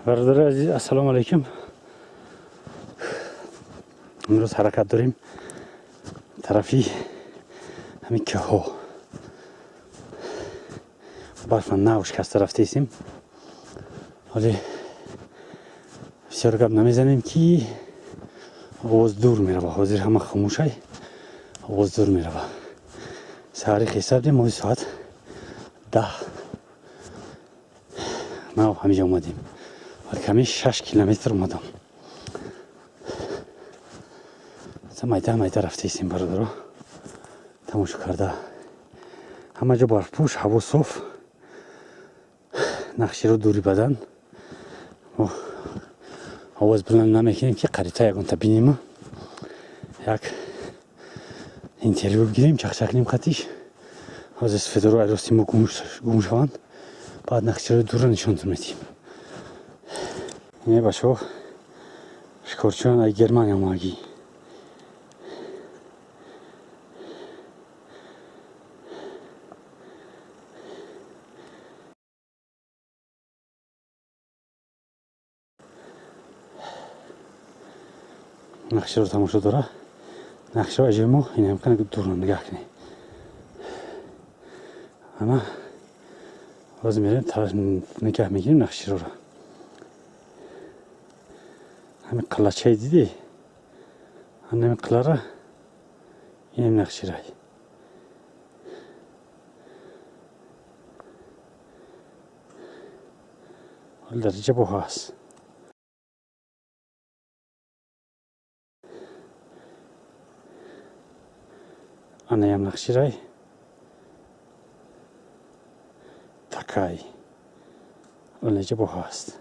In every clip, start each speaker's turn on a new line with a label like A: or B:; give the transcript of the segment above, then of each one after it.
A: برادر عزیز السلام علیکم. امروز حرکت داریم طرفی همین که ها برف نو شکسته رفته ایستیم، ولی بسیار گپ نمیزنیم که آواز دور میره. حاضر همه خاموشه، آواز دور میره. ساعت حساب دیم ما ساعت 10 ما همینجا اومدیم، ولی کمی 6 کیلومتر اومدم. مایده رفته ایستیم برادرها، تماشا کرده همه جا برف پوش، هوا صاف، نخشیرو دوری بدن. ما آواز بلند نمیکنیم که قریب‌تر یکان تا بینیم، یک اینترویو بگیریم، چخ نیم خطیش از استفاده رو ایراستی ما گم شوند، بعد نخشیرو دور نشانتون میدیم. اینه بچه ها شکارچیان ای گرمانی هماگی. نقشه رو تماشا داره، نقشه اجای ما این امکانه که دور نگاه کنی. اما باز میریم نگاه میگیریم نقشه رو. همین قلچه دیدی؟ همین قلاره این نقشه رای. ولی درجه با هست. آنها هم نقشه رای تکای ولی جا با هست.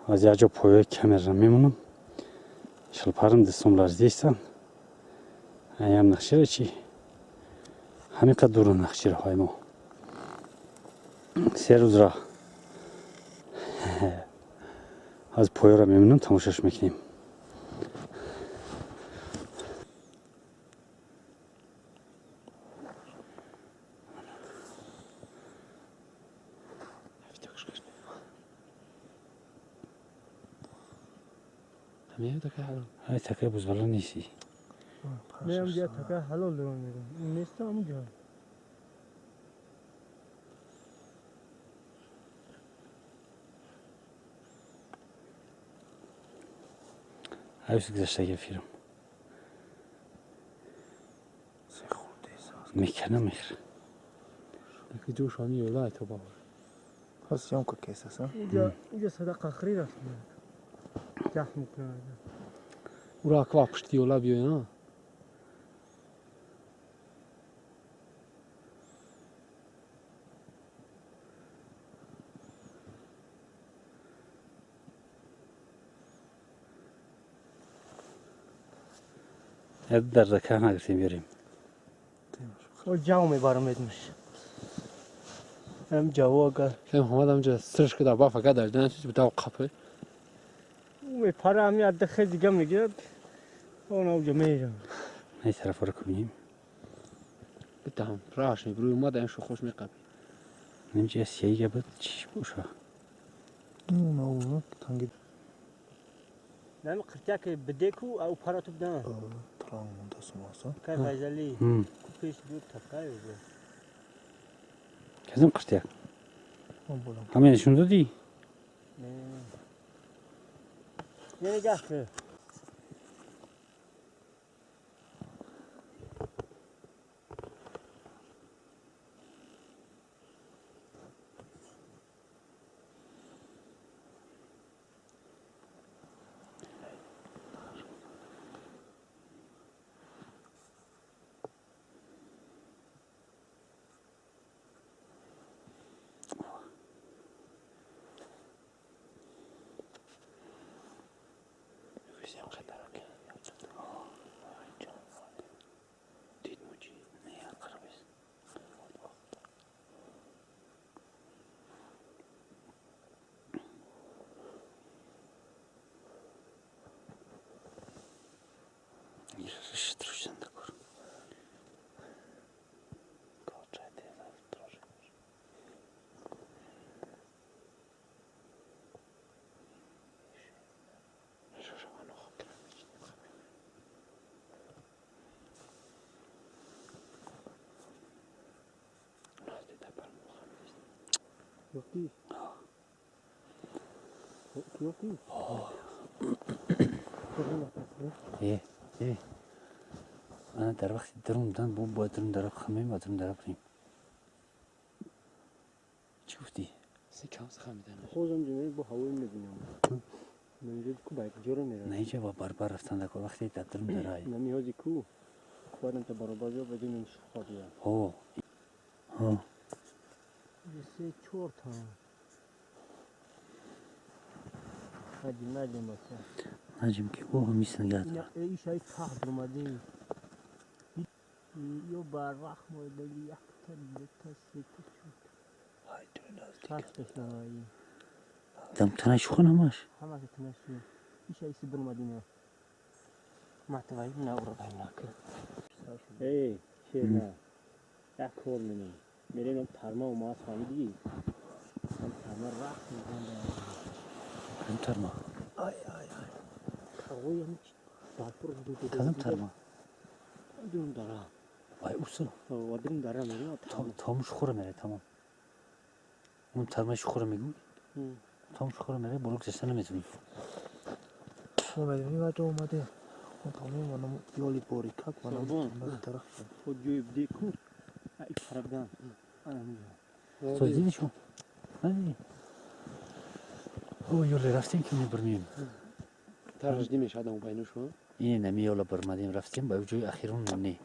A: از یه جا پایه کمر میمونم، شلپارم دستم لرزیستن. هم نقشه رای چی؟ همین قد دور نقشه های ما 3 روز را از پایه را میمونم، تماشاش میکنیم.
B: میام تا که حلال.
A: های تکه بزبالا نیستی.
C: میام جا تکه حلال دارم میرم. نیستم اونجا.
A: هایوس گذشته گفیرم. میکنم میخوره.
B: که جوش همی یولای تو باور.
D: هست یام که کیس هست.
C: اینجا صدق آخری رفتم. جه میکنم.
B: او را اکوا پشتی یولا بیای نه.
A: در ذکر نگرفتیم بیاریم.
C: و جاو میبارم میدمش. هم جاو اگر.
B: که محمد همجا سرش که در با فقط در دنیا چیزی بتاو قپه.
C: او پاره همی از دخل دیگه میگیرد. اون اوجا میرم.
A: این طرف رو کنیم.
B: بتهم راش میبروی اومد اینشو خوش میقبی.
A: نمیشه سیایی که بود چیش بوشه.
D: نه تنگی.
C: نمی قرطه که بدیکو او پاره تو بدن.
D: ترام دست ماسا.
C: که فایزلی. پیش دو تکای بود.
A: کدوم قرطه؟ همین نشون دادی؟
C: نه نگاه که.
B: گفتی؟ گفتی؟
A: انا در وقت درون دن با درون در خمیم و درون در بریم چی گفتی؟
B: سیکانس خمیدن
C: خودم جمعه با هوایی میبینم منجد کو باید جورا میرم
A: نه اینجا با بربر رفتن دکو وقتی در درون در های
C: نمیازی کو خودم تا برابر جا بدونم خوابیم
A: اوه
C: سه چهار تا هدی نجم باشه
A: نجم که او همیست نگه
C: اینا
A: دارن
C: ایش های پخ درمده یو بر وقت مایدگی یک تا دو تا سه تا چهار تا سختش نمایی
A: دم تنش خون همش
C: همه که تنشی ایش های سی درمده نه مطمئن نورا باید نکن ای شیر نه یک کار منیم میریم ترما و ماس فهمیدی ترما رخت میزنده
A: کدوم ترما
C: ترمایی همین دالپور
A: کدوم ترما
C: درون داره
A: وای اوسو
C: و درون داره میریم
A: تاموش خوره میره تمام اون ترمایش خوره میگوی تاموش خوره میره بلوک زشته نمیتونی
D: اومده میگه تو اومده اون تمام منم یالی باری کک منم
C: سربان.
D: طرف
C: خود جوی بدی کو ای پرگان انا میگم
A: تو دیدی شو ندیدی او یولی رفتیم که میبرمیم
B: ترش دیمش آدم بینوشو
A: این نمی یولا برمدیم رفتیم با جوی اخیرون نمی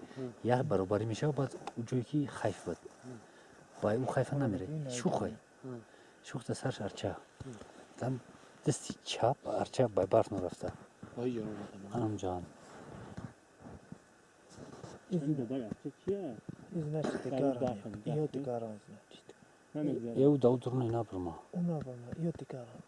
A: یک برابری میشه و بعد جوی که خیف بود با او خیفه نمیره شوخه شوخ تا سرش ارچه دم دستی چپ ارچه بای برف نرفته
B: وای جان
A: انم جان
C: این داره چیه
D: این نشته کارم یا تکارم نشته
C: نمیگذره
A: یه او دو درون اینا برما
D: اونا برم یا تکارم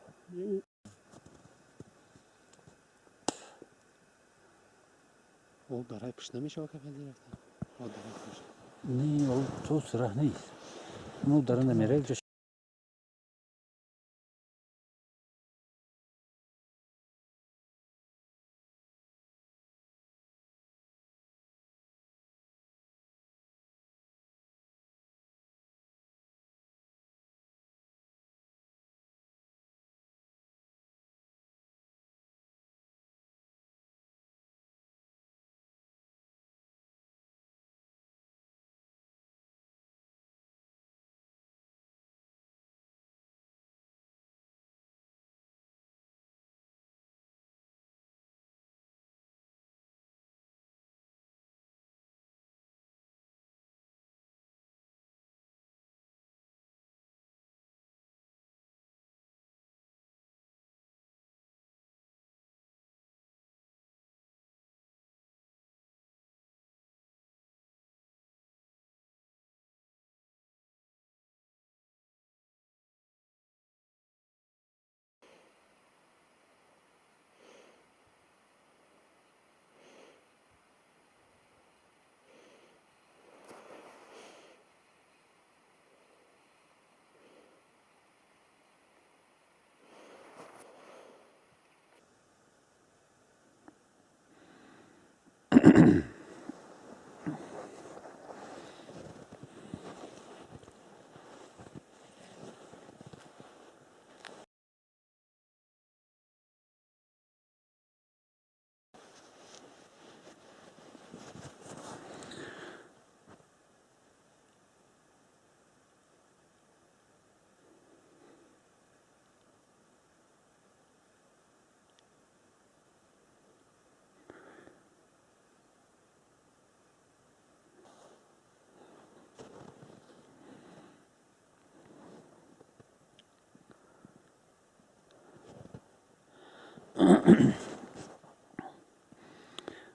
B: او برای پشت نمیشه که فهمی رفتن او برای پشت
A: نه او تو سرح نیست اونو داره نمیره جاش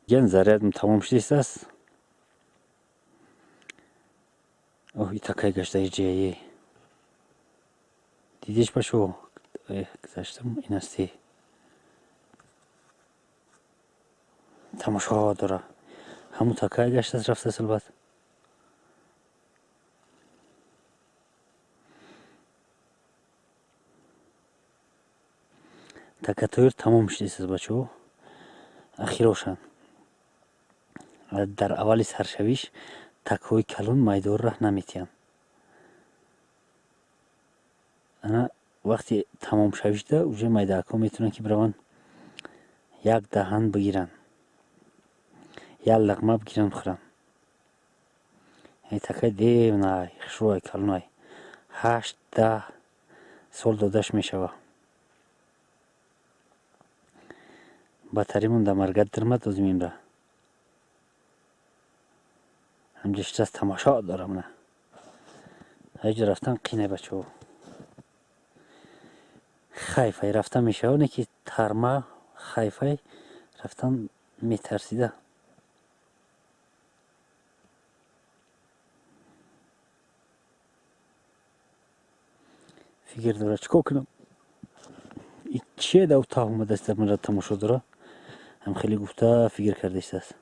A: گن زرد تمام شدیست است اوه ای تکای گشته ای جایی دیدیش باشو گذاشتم این استی تماشا داره همون تکای گشته است رفته سلبت تکتایر تمام شدیست است بچه اخیروشن در اولی سرشویش تکوی کلون مایدور را نمیتین انا وقتی تمام شویده اوجه میداکا میتونن که بروان یک دهن بگیرن یا لقمه بگیرن بخورن. این تکه دیو نای خشروع کلنای 8-10 سال دادش میشوه. بطریمون در مرگت درمت دوزمیم را همجشت از تماشا دارم نه هیچ رفتن قینه بچه خیفه رفتن میشه نه که ترمه خیفه رفتن میترسیده. فکر داره چکو کنم این چیه دو تا اومده است من را تماشا داره هم خیلی گفته فکر کردیست است.